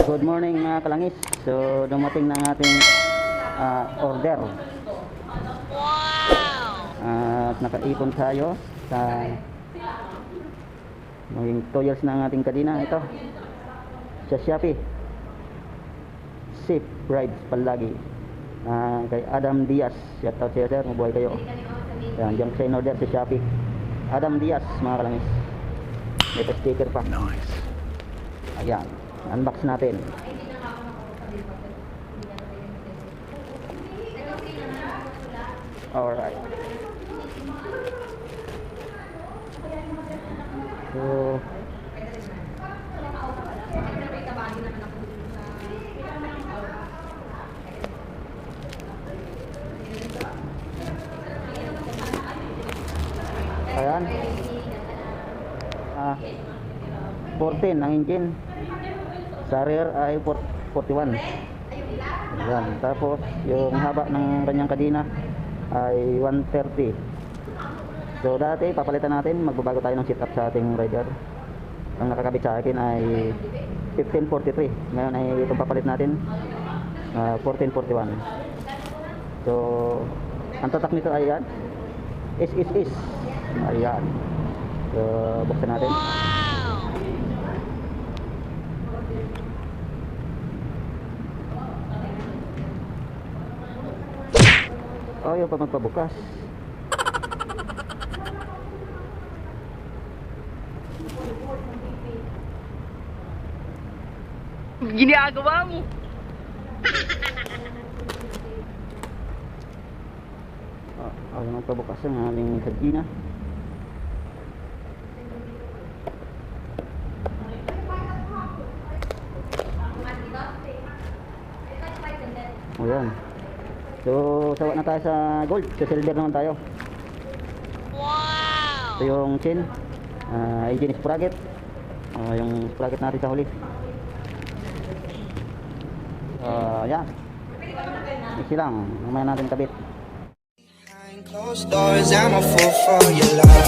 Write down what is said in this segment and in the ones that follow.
Good morning mga kalangis. So dumating na ang ating order. At nakaipon tayo sa maging 2 years na ang ating kadina. Ito sa Shopee, Safe Rides Palagi, kay Adam Diaz. Shout out sa'yo sir, mabuhay kayo. Yan, diyan sa in-order sa Shopee, Adam Diaz mga kalangis. May sticker pa. Nice. Ayan, unbox natin. Alright. So ayan, 14 ang engine, sa rear ay 41. Ayan. Tapos yung haba ng kanyang kadina ay 130. So dati papalitan natin, magbabago tayo ng setup sa ating rider. Ang nakakabit sa akin ay 1543. Ngayon ay itong papalit natin 1441. So ang tatak nito ay yan, is. Ayan. So buksan natin. Oh, yung pa magpabukas. Ginagawa mo. Yung magpabukas ang aming kadina. Ayan. So, sawa na tayo sa gold. Sa silver naman tayo. Wow! Ito yung chain. Engine sprocket. Yung sprocket natin sa huli. Yan. Isi lang. Mamaya natin kabit. Behind closed doors, I'm a fool for your love.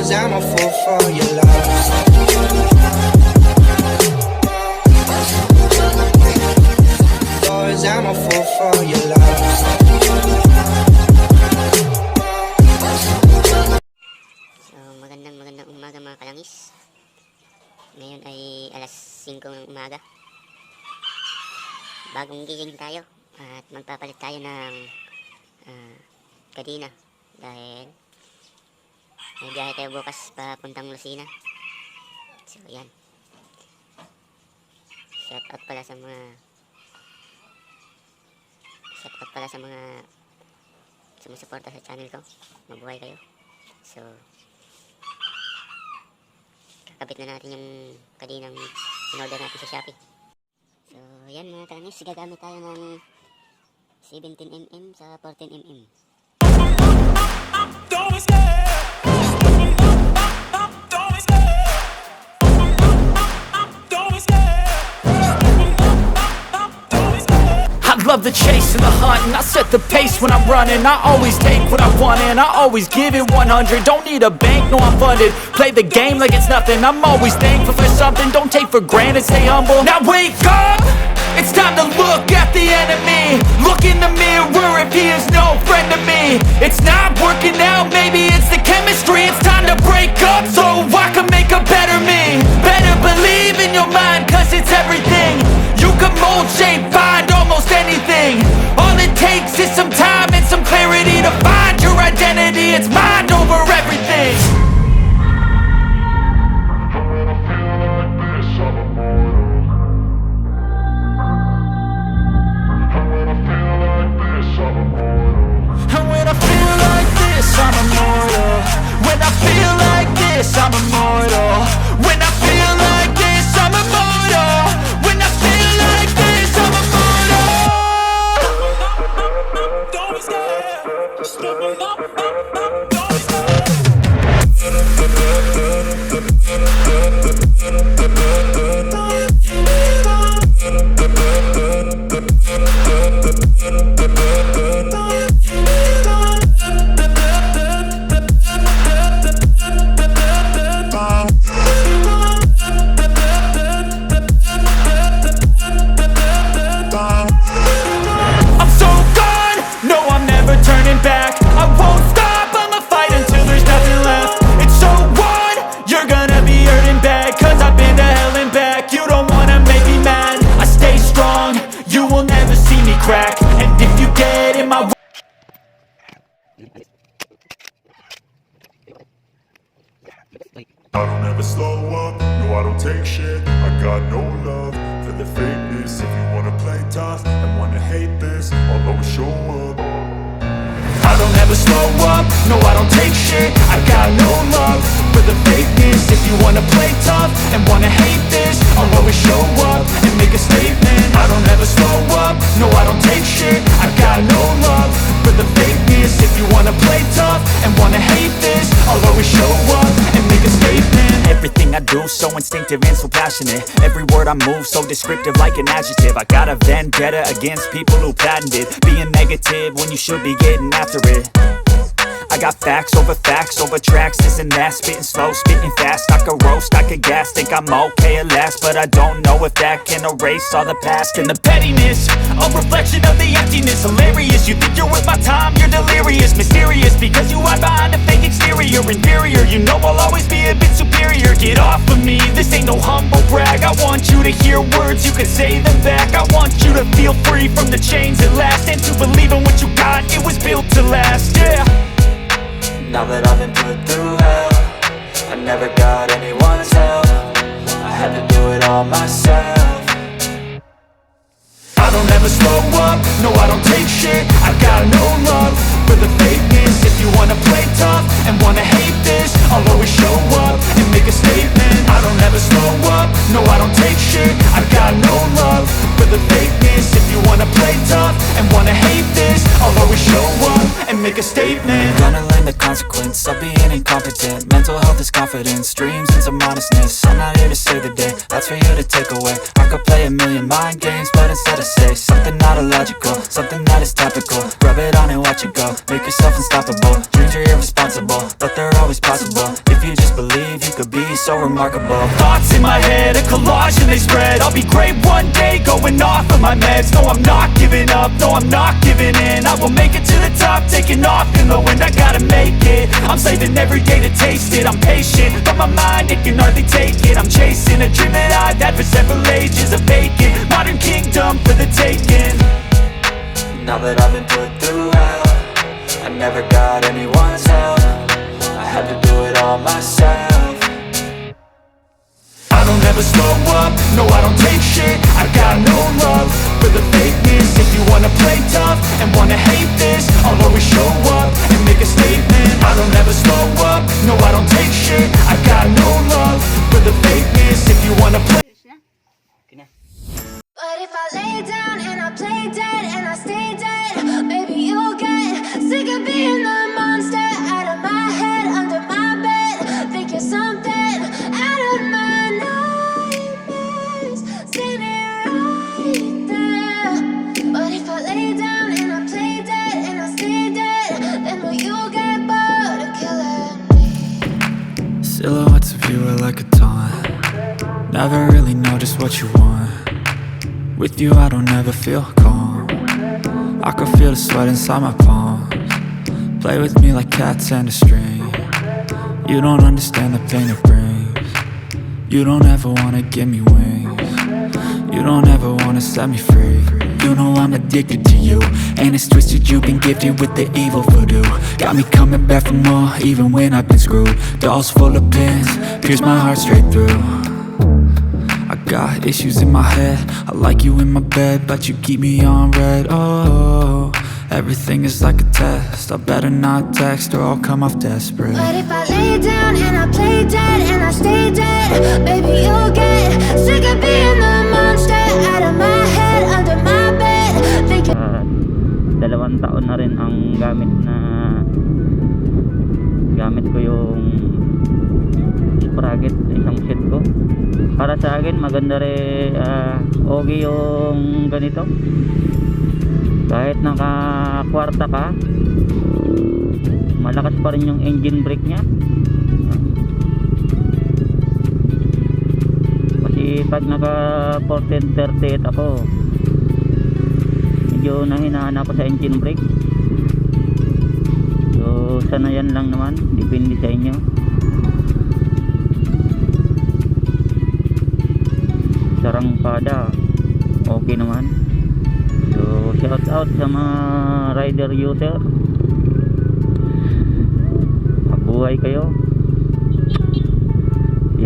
I'm a fool for your love. I'm a fool for your love. So magandang umaga mga kalangis. Ngayon ay alas 5 ng umaga. Bagong gising tayo at magpapalit tayo ng kadina dahil may biyahe tayo bukas papuntang Lucena. So yan. Shout out pala sa mga sumusuporta sa channel ko. Mabuhay kayo. So kakabit na natin yung kadinang in-order natin sa Shopee. So yan mga kalangis, gagamit tayo ng 17mm sa 14mm. I love the chase and the hunt, and I set the pace when I'm running. I always take what I want and I always give it 100. Don't need a bank, no I'm funded. Play the game like it's nothing. I'm always thankful for something. Don't take for granted, stay humble. Now wake up, it's time to look at the enemy. Look in the mirror if he is no friend to me. It's not working out, maybe it's the chemistry. It's time to break up so I can make a better me. Better believe in your mind, cause it's everything. You can mold, shape, find almost anything. All it takes is some time and some clarity to find your identity. It's mind over everything. And when I feel like this, I'm immortal. When I feel like this, I'm immortal. When I feel like this, I'm immortal. When I feel like this, I'm immortal. Don't be scared. Just give me up. I don't ever slow up, no I don't take shit. I got no love for the fakeness. If you wanna play tough and wanna hate this, I'll always show up. I don't ever slow up, no I don't take shit. I got no love for the fakeness. If you wanna play tough and wanna hate this, I'll always show up and make a statement. I don't ever slow up, no I don't take shit. I got no love for the fakeness. If you wanna play tough and wanna hate this, I'll always show up and make a statement. Everything I do so instinctive and so passionate. Every word I move so descriptive like an adjective. I got a vendetta against people who patented being negative when you should be getting after it. I got facts over tracks, this and that. Spitting slow, spitting fast. I could roast, I could gas. Think I'm okay at last, but I don't know if that can erase all the past. And the pettiness, a reflection of the emptiness. Hilarious, you think you're worth my time, you're delirious. Mysterious, because you hide behind a fake exterior. Inferior, you know I'll always be a bit superior. Get off of me, this ain't no humble brag. I want you to hear words, you can say them back. I want you to feel free from the chains at last, and to believe in what you got, it was built to last, yeah. Now that I've been put through hell, I never got anyone's help. I had to do it all myself. I don't ever slow up, no I don't take shit. I got no love for the fakeness. If you wanna play tough and wanna hate this, I'll always show up and make a statement. I don't ever slow up, no I don't take shit. I got no love for the fakeness. If you wanna play tough and wanna hate this, I'll always show up and make a statement. Gonna learn the consequence of being incompetent. Mental health is confidence, dreams and some honestness. I'm not here to save the day, that's for you to take away. I could play a million mind games, but instead I say something not illogical, something that is topical. Rub it on and watch it go, make yourself unstoppable. Dreams are irresponsible, but they're always possible. If you just believe, you could be so remarkable. Thoughts in my head, a collage and they spread. I'll be great one day, going off of my meds. No, I'm not giving up, no, I'm not giving in. I will make it to the top, taking off in the wind. I gotta make it, I'm saving every day to taste it. I'm patient, but my mind, it can hardly take it. I'm chasing a dream that I've had for several ages. A vacant, modern kingdom for the taking. Now that I've been put through hell, I never got anyone's help. I had to do it all myself. I don't ever slow up, no I don't take shit. I got no love for the fakeness. If you wanna play tough and wanna hate this, I'll always show up and make a statement. I don't ever slow up, no I don't take shit. I got no love for the fakeness. If you wanna play. But if I lay down and I play dead and I stay dead, maybe you'll get sick of being the monster out of my head, under my bed. Think you're something out of my nightmares, standing right there. But if I lay down and I play dead and I stay dead, then will you get bored of killing me? Silhouettes of you are like a taunt. Never really know just what you want. With you I don't ever feel calm. I can feel the sweat inside my palms. Play with me like cats and a string. You don't understand the pain it brings. You don't ever wanna give me wings. You don't ever wanna set me free. You know I'm addicted to you, and it's twisted, you've been gifted with the evil voodoo. Got me coming back for more, even when I've been screwed. Dolls full of pins, pierce my heart straight through. I got issues in my head, I like you in my bed, but you keep me on red. Oh, everything is like a test, I better not text or I'll come off desperate. But if I lay down and I play dead and I stay dead, baby you'll get sick of being the monster out of my head, under my bed. Think 2 taon na rin ang gamit ko yung sprocket sa isang set ko. Para sa akin maganda rin, okay yung ganito. Kahit naka-kwarta ka, malakas pa rin yung engine brake nya. Kasi pag naka 1438 ako, medyo nahinaan ako sa engine brake. So sanayan lang naman, depende sa inyo. Sarangpada okay naman. So shout out sa mga rider user, mabuhay kayo.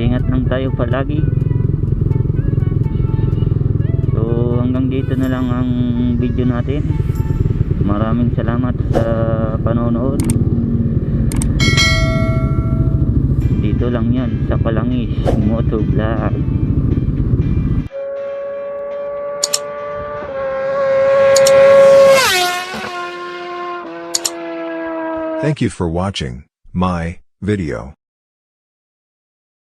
ingat lang tayo palagi. So hanggang dito na lang ang video natin. Maraming salamat sa panonood. Dito lang yan sa Palangis Moto Vlog. Thank you for watching my video.